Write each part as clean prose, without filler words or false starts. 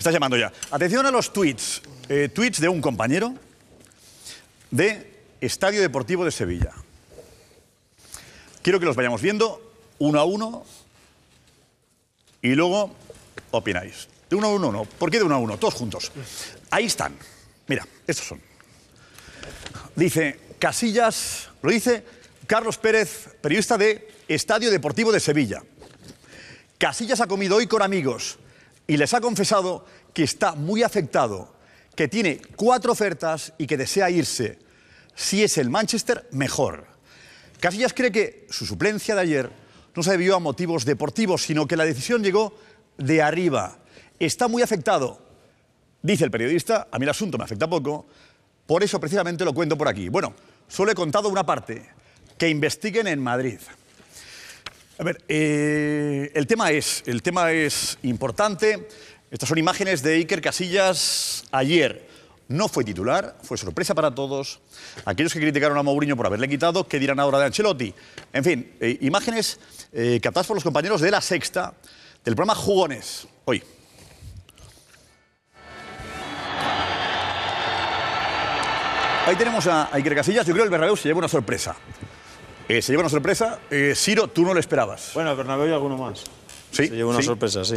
Estás llamando ya. Atención a los tweets. Tweets de un compañero de Estadio Deportivo de Sevilla. Quiero que los vayamos viendo uno a uno y luego opináis. De uno a uno no. ¿Por qué de uno a uno? Todos juntos. Ahí están. Mira, estos son. Dice Casillas, lo dice Carlos Pérez, periodista de Estadio Deportivo de Sevilla. Casillas ha comido hoy con amigos y les ha confesado que está muy afectado, que tiene 4 ofertas y que desea irse. Si es el Manchester, mejor. Casillas cree que su suplencia de ayer no se debió a motivos deportivos, sino que la decisión llegó de arriba. Está muy afectado. Dice el periodista, a mí el asunto me afecta poco, por eso precisamente lo cuento por aquí. Bueno, solo he contado una parte, que investiguen en Madrid. A ver, el tema es importante. Estas son imágenes de Iker Casillas ayer. No fue titular, fue sorpresa para todos. Aquellos que criticaron a Mourinho por haberle quitado, ¿qué dirán ahora de Ancelotti? En fin, imágenes captadas por los compañeros de La Sexta, del programa Jugones. Hoy. Ahí tenemos a Iker Casillas. Yo creo que el Bernabéu se lleva una sorpresa. Se lleva una sorpresa. Siro, tú no lo esperabas. Bueno, el Bernabéu y alguno más. Sí. Se lleva una sorpresa, sí.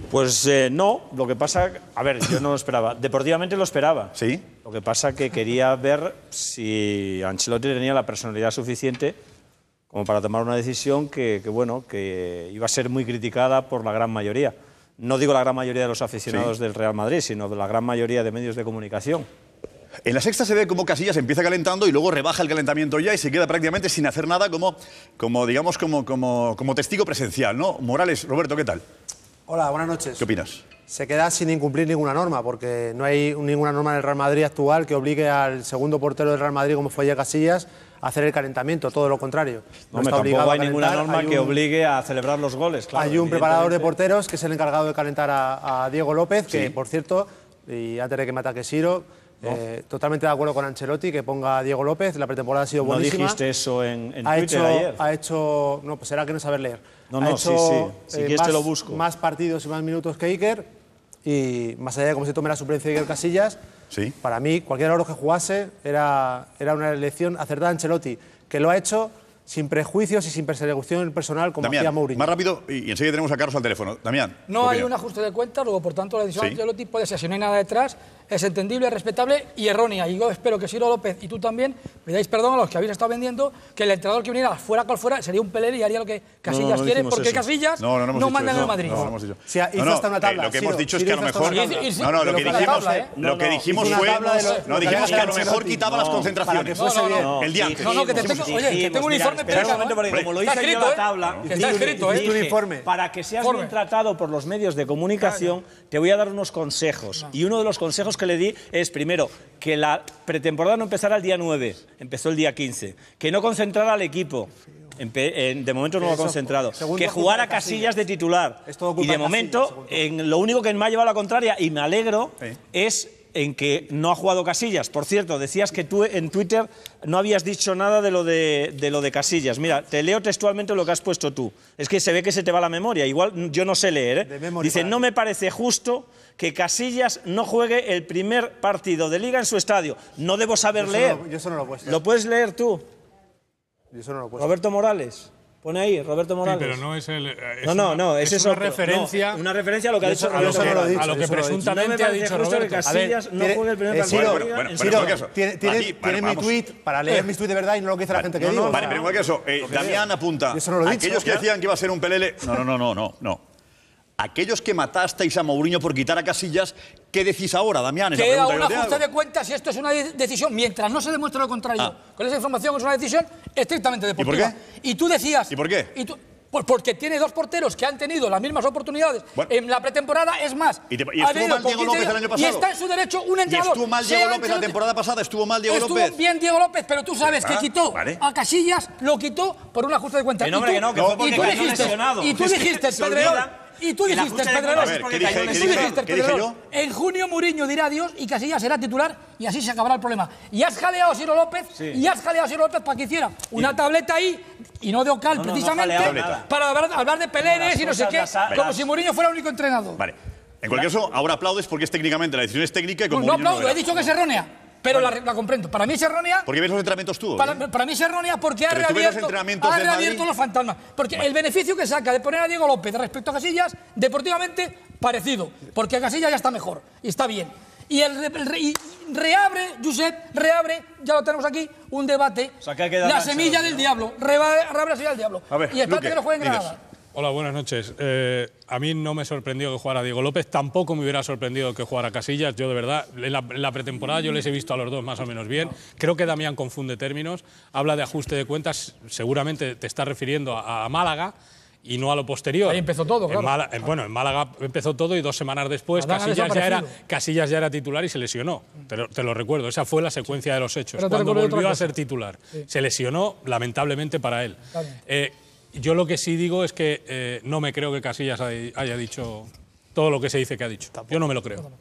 Pues no, lo que pasa... A ver, yo no lo esperaba. Deportivamente lo esperaba. Sí. Lo que pasa que quería ver si Ancelotti tenía la personalidad suficiente como para tomar una decisión que iba a ser muy criticada por la gran mayoría. No digo la gran mayoría de los aficionados del Real Madrid, sino de la gran mayoría de medios de comunicación. En La Sexta se ve cómo Casillas empieza calentando y luego rebaja el calentamiento ya y se queda prácticamente sin hacer nada como testigo presencial, ¿no? Morales, Roberto, ¿qué tal? Hola, buenas noches. ¿Qué opinas? Se queda sin incumplir ninguna norma, porque no hay ninguna norma en el Real Madrid actual que obligue al segundo portero del Real Madrid, como fue ayer Casillas, a hacer el calentamiento, todo lo contrario. No está tampoco hay ninguna norma que obligue a celebrar los goles. Claro, hay un preparador de porteros que es el encargado de calentar a Diego López, que por cierto, y antes de que me ataque Siro, totalmente de acuerdo con Ancelotti, que ponga a Diego López. La pretemporada ha sido buenísima. ¿No dijiste eso en Twitter ayer? No, pues será que no saber leer. Sí. Si quieres te lo busco. Más partidos y más minutos que Iker. Y más allá de cómo se tome la suplencia de Iker Casillas, para mí, cualquiera de los que jugase era una elección acertada de Ancelotti, que lo ha hecho sin prejuicios y sin persecución personal como hacía Mourinho. Más rápido y enseguida tenemos a Carlos al teléfono. Damián. No hay un ajuste de cuentas, luego por tanto la decisión de Ancelotti puede ser, si no hay nada detrás, es entendible, respetable y errónea. Y yo espero que Siro López y tú también pidáis perdón a los que habéis estado vendiendo que el entrenador que viniera fuera cual fuera sería un pelele y haría lo que Casillas quiere, porque eso. Casillas no manda en el Madrid. No, hemos dicho. Una tabla. Lo que hemos dicho es que a lo mejor... Lo que dijimos fue... No, dijimos que a lo mejor quitaba las concentraciones. El día antes. No, que tengo un informe... Como lo hice yo en la tabla, para que seas bien tratado por los medios de comunicación, te voy a dar unos consejos. Y uno de los consejos que le di es, primero, que la pretemporada no empezara el día 9, empezó el día 15. Que no concentrara al equipo. De momento no lo ha concentrado. Que jugara Casillas de titular. Y de momento, lo único que me ha llevado a la contraria, y me alegro, es en que no ha jugado Casillas. Por cierto, decías que tú en Twitter no habías dicho nada de lo de Casillas. Mira, te leo textualmente lo que has puesto tú. Es que se ve que se te va la memoria. Igual yo no sé leer, Dice, no me parece justo que Casillas no juegue el primer partido de Liga en su estadio. No debo saber leer. Yo eso no lo he puesto. ¿Lo puedes leer tú? Yo eso no lo he puesto. Roberto Morales. Pone ahí, Roberto Morales. Sí, pero no es el... es una referencia... una referencia a lo que ha dicho Roberto Morales. A lo que presuntamente ha dicho Roberto. Que Casillas no juegue el primer partido. Tiene mi tweet para leer mis tweets de verdad y no lo que dice la gente que digo. Vale, pero igual que eso, Damián apunta. Aquellos que decían que iba a ser un pelele... No. Aquellos que matasteis a Mourinho por quitar a Casillas, ¿qué decís ahora, Damián? Queda un ajuste de cuentas si esto es una decisión, mientras no se demuestre lo contrario. Con esa información es una decisión estrictamente deportiva. ¿Y por qué? Y tú decías... ¿Y por qué? Porque tiene 2 porteros que han tenido las mismas oportunidades en la pretemporada, es más. ¿Y estuvo mal Diego López el año pasado? Y está en su derecho un entrenador. ¿Y estuvo mal Diego López la temporada pasada? ¿Estuvo mal Diego López? Estuvo bien Diego López, pero tú sabes que quitó a Casillas, lo quitó por un ajuste de cuentas. Y tú dijiste, Pedrerol. Y tú dijiste, Pedrerol, en junio Mourinho dirá adiós y Casillas será titular y así se acabará el problema. Y has jaleado a Siro López, para que hiciera una tableta ahí, y no de Ocal, precisamente, para hablar de peleles y no sé qué, como si Mourinho fuera el único entrenador. Vale. En cualquier caso, ahora aplaudes porque es técnicamente, la decisión es técnica y como no aplaudo, he dicho que es errónea. Pero la comprendo. Para mí es errónea. ¿Por qué ves los entrenamientos tú? Para mí es errónea porque ha reabierto los fantasmas. Porque el beneficio que saca de poner a Diego López respecto a Casillas, deportivamente, parecido. Porque a Casillas ya está mejor y está bien. Y reabre, Josep, ya lo tenemos aquí, un debate. O sea, la semilla del diablo. Reabre la semilla del diablo. A ver, y espérate que lo juegue en Granada. Hola, buenas noches. A mí no me sorprendió que jugara Diego López, tampoco me hubiera sorprendido que jugara Casillas. Yo, de verdad, en la pretemporada yo les he visto a los dos más o menos bien. Creo que Damián confunde términos, habla de ajuste de cuentas, seguramente te está refiriendo a Málaga y no a lo posterior. Ahí empezó todo, claro. En Málaga empezó todo y 2 semanas después Casillas ya era titular y se lesionó. Te lo recuerdo, esa fue la secuencia de los hechos. Cuando volvió a ser titular, se lesionó lamentablemente para él. Yo lo que sí digo es que no me creo que Casillas haya dicho todo lo que se dice que ha dicho. Yo no me lo creo.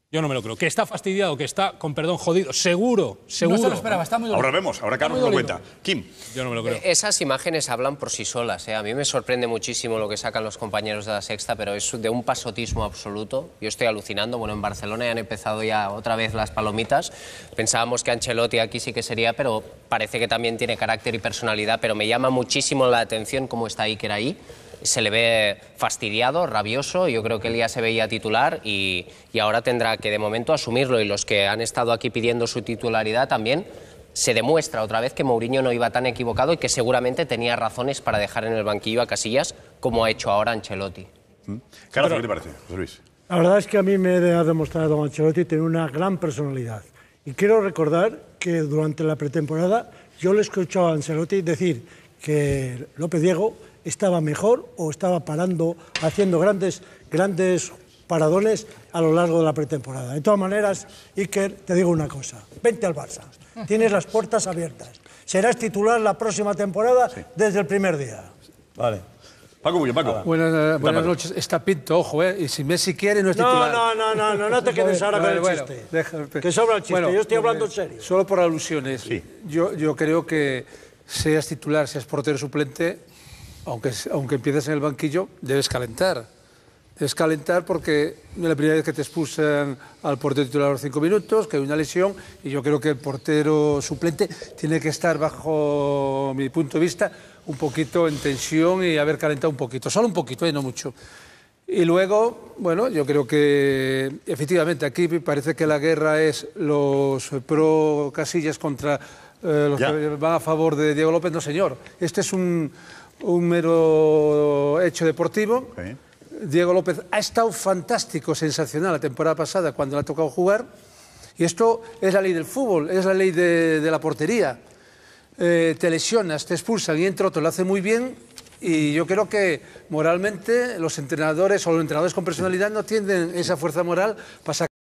Yo no me lo creo. Que está fastidiado, que está, con perdón, jodido. Seguro. No se lo esperaba, está muy dolido. Ahora vemos, ahora Carlos lo cuenta. Kim. Yo no me lo creo. Esas imágenes hablan por sí solas. A mí me sorprende muchísimo lo que sacan los compañeros de La Sexta, pero es de un pasotismo absoluto. Yo estoy alucinando. Bueno, en Barcelona ya han empezado ya otra vez las palomitas. Pensábamos que Ancelotti aquí sí que sería, pero parece que también tiene carácter y personalidad. Pero me llama muchísimo la atención cómo está Iker ahí. Se le ve fastidiado, rabioso. Yo creo que él ya se veía titular y ahora tendrá que de momento asumirlo. Y los que han estado aquí pidiendo su titularidad también, se demuestra otra vez que Mourinho no iba tan equivocado y que seguramente tenía razones para dejar en el banquillo a Casillas, como ha hecho ahora Ancelotti. Carlos, ¿qué te parece, José Luis? La verdad es que a mí me ha demostrado Ancelotti tener una gran personalidad. Y quiero recordar que durante la pretemporada yo le he escuchado a Ancelotti decir que López Diego estaba mejor o estaba parando, haciendo grandes paradones a lo largo de la pretemporada. De todas maneras, Iker, te digo una cosa, vente al Barça, tienes las puertas abiertas, serás titular la próxima temporada desde el primer día. Vale. Paco, Paco. Buenas noches. Está Pinto, ojo, y si Messi quiere no es titular. No te quedes ahora con el chiste. Que sobra el chiste, yo estoy hablando en serio. Solo por alusiones. Sí. Yo creo que seas titular, seas portero suplente, aunque empieces en el banquillo, debes calentar. Debes calentar porque es la primera vez que te expulsan al portero titular a los 5 minutos, que hay una lesión, y yo creo que el portero suplente tiene que estar, bajo mi punto de vista, un poquito en tensión y haber calentado un poquito. Solo un poquito, no mucho. Y luego, bueno, yo creo que efectivamente aquí parece que la guerra es los pro Casillas contra los que van a favor de Diego López. No, señor. Este es un mero hecho deportivo. Sí. Diego López ha estado fantástico, sensacional la temporada pasada cuando le ha tocado jugar. Y esto es la ley del fútbol, es la ley de la portería. Te lesionas, te expulsan y entra otro, lo hace muy bien. Y yo creo que moralmente los entrenadores o los entrenadores con personalidad no tienen esa fuerza moral para sacar